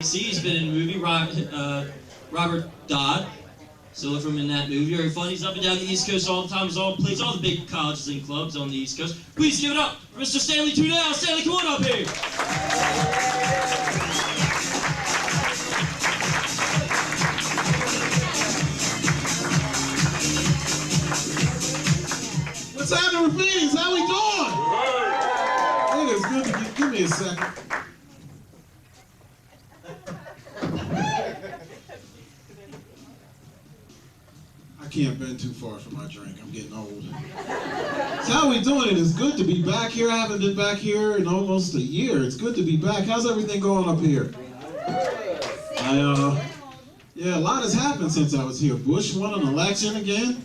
See, he's been in a movie, Robert Dodd. So look for him in that movie. Very fun. He's up and down the East Coast all the time. Plays all the big colleges and clubs on the East Coast. Please give it up for Mr. Stanley Tudell. Stanley, come on up here. What's happening, Ruffini? How we doing? It is good to give me a second. I can't bend too far for my drink. I'm getting old. So how we doing? It is good to be back here. I haven't been back here in almost a year. It's good to be back. How's everything going up here? Yeah, a lot has happened since I was here. Bush won an election again.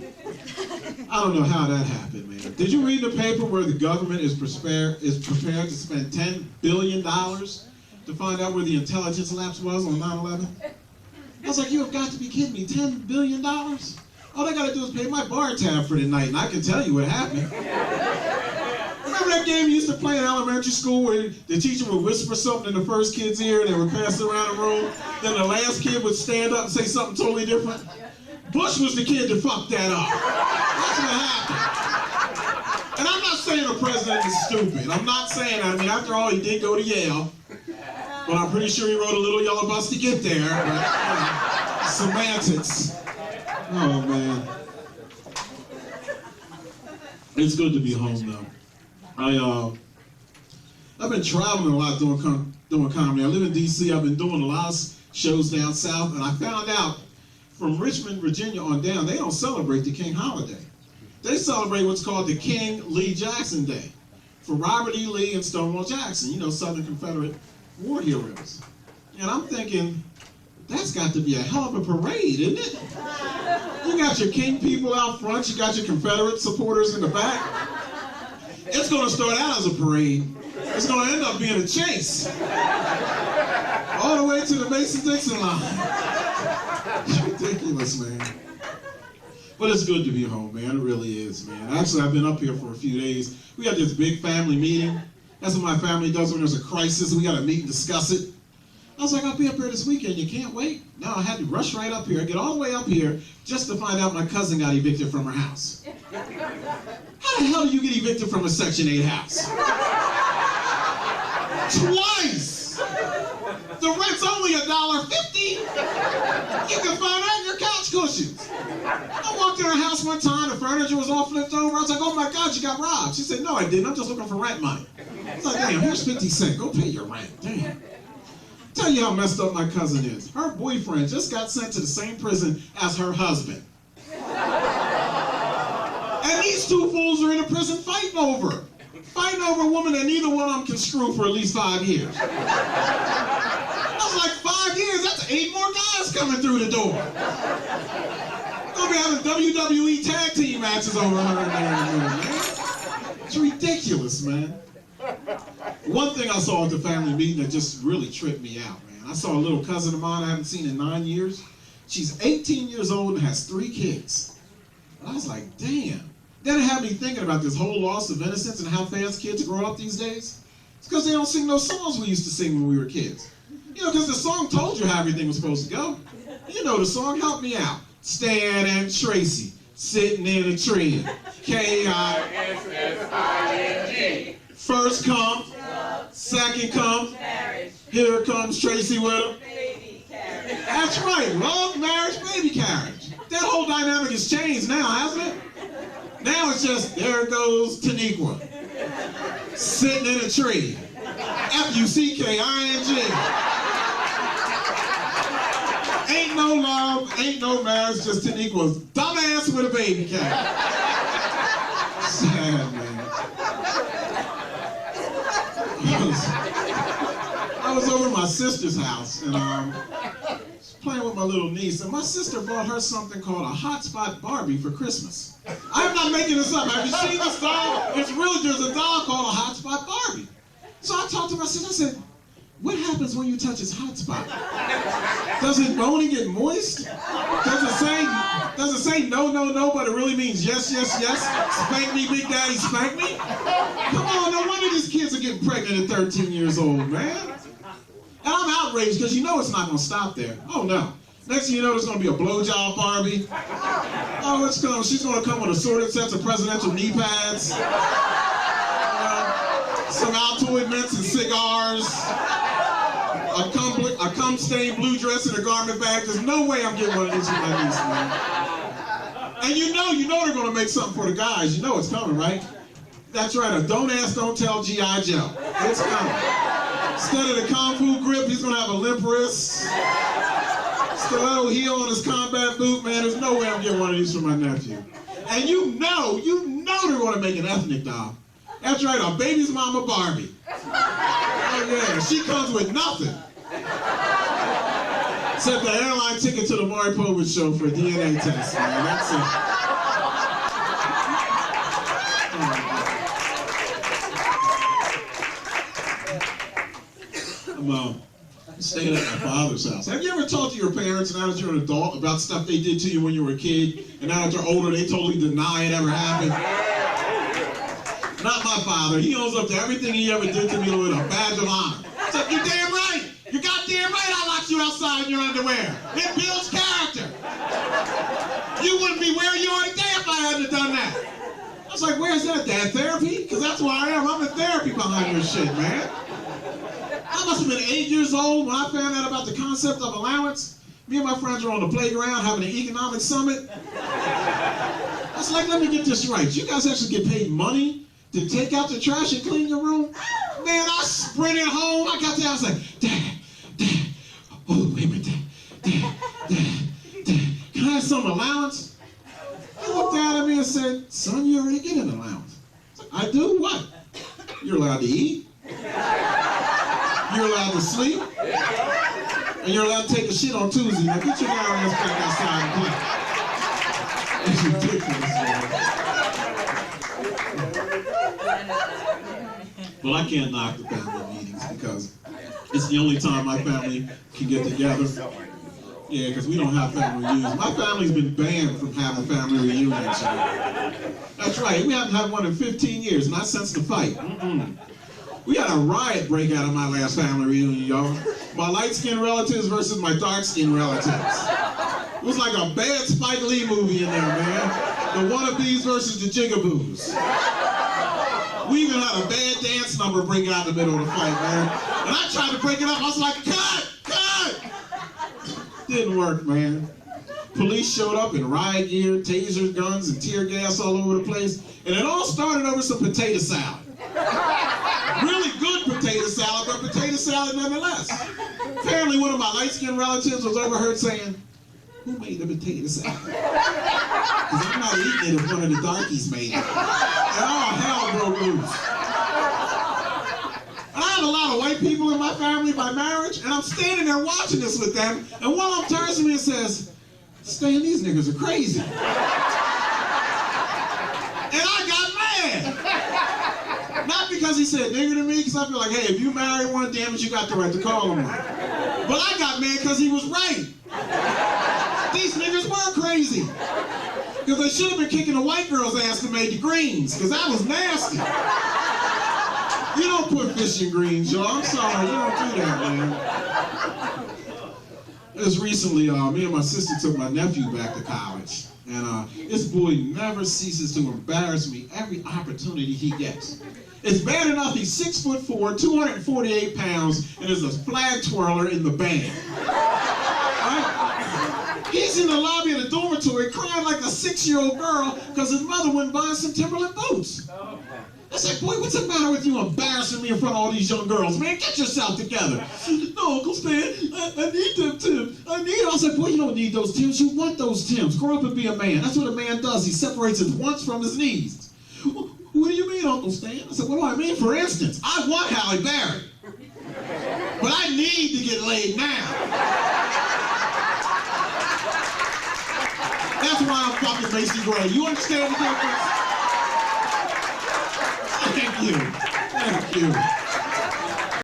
I don't know how that happened, man. Did you read the paper where the government is prepared to spend $10 billion to find out where the intelligence lapse was on 9/11? I was like, you have got to be kidding me. $10 billion? All I gotta do is pay my bar tab for the night, and I can tell you what happened. Remember that game you used to play in elementary school where the teacher would whisper something in the first kid's ear and they would pass it around the room? Then the last kid would stand up and say something totally different? Bush was the kid that fucked that up. That's what happened. And I'm not saying the president is stupid. I'm not saying that. I mean, after all, he did go to Yale. But I'm pretty sure he rode a little yellow bus to get there. But, semantics. Oh, man. It's good to be home, though. I've been traveling a lot doing comedy. I live in D.C. I've been doing a lot of shows down south, and I found out from Richmond, Virginia on down, they don't celebrate the King holiday. They celebrate what's called the King Lee Jackson Day for Robert E. Lee and Stonewall Jackson, you know, Southern Confederate war heroes. And I'm thinking, that's got to be a hell of a parade, isn't it? You got your King people out front, you got your Confederate supporters in the back. It's going to start out as a parade. It's going to end up being a chase. All the way to the Mason-Dixon line. It's ridiculous, man. But it's good to be home, man. It really is, man. Actually, I've been up here for a few days. We got this big family meeting. That's what my family does when there's a crisis. We got to meet and discuss it. I was like, I'll be up here this weekend. You can't wait? No, I had to rush right up here, get all the way up here, just to find out my cousin got evicted from her house. How the hell do you get evicted from a Section 8 house? Twice! The rent's only $1.50. You can find that in your couch cushions. I walked in her house one time, the furniture was all flipped over. I was like, oh my God, you got robbed. She said, no, I didn't. I'm just looking for rent money. I was like, damn, here's 50 cents. Go pay your rent. Damn. Tell you how messed up my cousin is. Her boyfriend just got sent to the same prison as her husband. And these two fools are in a prison fighting over a woman that neither one of them can screw for at least 5 years. I was like, 5 years? That's 8 more guys coming through the door. We're gonna be having WWE tag team matches over her in there, man. It's ridiculous, man. One thing I saw at the family meeting that just really tripped me out, man. I saw a little cousin of mine I haven't seen in 9 years. She's 18 years old and has 3 kids. And I was like, damn. That had me thinking about this whole loss of innocence and how fast kids grow up these days. It's because they don't sing those songs we used to sing when we were kids. You know, because the song told you how everything was supposed to go. You know the song, help me out. Stan and Tracy, sitting in a tree. K-I-S-S-I-N-G. First come, second come, here comes Tracy with a baby carriage. That's right, love, marriage, baby carriage. That whole dynamic has changed now, hasn't it? Now it's just, there goes Taniqua, sitting in a tree. F-U-C-K-I-N-G. Ain't no love, ain't no marriage, just Taniqua's dumbass with a baby carriage. Sad, man. I was over at my sister's house, and playing with my little niece, and my sister bought her something called a Hotspot Barbie for Christmas. I'm not making this up. Have you seen this doll? There's a doll called a Hotspot Barbie. So I talked to my sister, I said, what happens when you touch his hotspot? Does it only get moist? Does it say no, no, no, but it really means yes, yes, yes? Spank me, Big Daddy, spank me? Come on, no wonder these kids are getting pregnant at 13 years old, man. And I'm out outraged because you know it's not going to stop there. Oh no. Next thing you know, there's going to be a blowjob Barbie. Oh, she's going to come with assorted sets of presidential knee pads. Some Altoid mints and cigars. A cum-stained blue dress in a garment bag. There's no way I'm getting one of these for my niece, man. And you know they're going to make something for the guys. You know it's coming, right? That's right, a don't ask, don't tell G.I. Joe. It's coming. Instead of the Kung Fu grip, he's going to have a limp wrist. Stiletto heel on his combat boot, man. There's no way I'm getting one of these for my nephew. And you know they're going to make an ethnic doll. That's right, a baby's mama Barbie. Oh yeah, she comes with nothing. Except the airline ticket to the Maury Povich show for a DNA test, man. That's it. I'm staying at my father's house. Have you ever talked to your parents now that you're an adult about stuff they did to you when you were a kid, and now that you're older, they totally deny it ever happened? Not my father. He owns up to everything he ever did to me with a badge of honor. So you're damn right. You're goddamn right I locked you outside in your underwear. It builds character. You wouldn't be where you are today if I hadn't have done that. I was like, where's that, Dad? Therapy? Because that's where I am. I'm in therapy behind your shit, man. I must have been 8 years old when I found out about the concept of allowance. Me and my friends were on the playground having an economic summit. I was like, let me get this right. You guys actually get paid money to take out the trash and clean your room? Man, I sprinted home. I got there, I was like, Dad, oh, wait a minute, Dad, can I have some allowance? He looked out at me and said, son, you already get an allowance. I said, I do? What? You're allowed to eat. You're allowed to sleep. And you're allowed to take a shit on Tuesday. Now get your down ass back outside and play. It's ridiculous, man. Well, I can't knock the family meetings because it's the only time my family can get together. Yeah, because we don't have family reunions. My family's been banned from having family reunions. That's right, we haven't had one in 15 years, and I sense the fight. We had a riot break out of my last family reunion, y'all. My light-skinned relatives versus my dark-skinned relatives. It was like a bad Spike Lee movie in there, man. The wannabes versus the jigaboos. We even had a bad dance number break out in the middle of the fight, man. And I tried to break it up. I was like, cut! Didn't work, man. Police showed up in riot gear, tasers, guns, and tear gas all over the place. And it all started over some potato salad. Really good potato salad, but potato salad nonetheless. Apparently one of my light-skinned relatives was overheard saying, who made the potato salad? Because I'm not eating it if one of the darkies made it. And all hell broke loose. And I have a lot of white people in my family by marriage, and I'm standing there watching this with them, and one of them turns to me and says, Stan, these niggas are crazy. And I got mad. Not because he said nigger to me, because I feel like, hey, if you marry one, damn it, you got the right to call him one. But I got mad because he was right. These niggas were crazy. Because they should have been kicking the white girl's ass that made the greens, because that was nasty. You don't put fish in greens, y'all. I'm sorry, you don't do that, man. Just recently, me and my sister took my nephew back to college. And this boy never ceases to embarrass me every opportunity he gets. It's bad enough he's 6'4", 248 pounds, and is a flag twirler in the band. Right? He's in the lobby of the dormitory crying like a 6-year-old girl because his mother wouldn't buy some Timberland boots. I said, boy, what's the matter with you embarrassing me in front of all these young girls? Man, get yourself together. No, Uncle Stan, I need them Timbs. I need them. I said, boy, you don't need those Timbs. You want those Timbs. Grow up and be a man. That's what a man does. He separates his wants from his needs. What do you mean, Uncle Stan? I said, what do I mean? For instance, I want Halle Berry. But I need to get laid now. That's why I'm fucking Macy Gray. You understand the difference? Thank you. Thank you.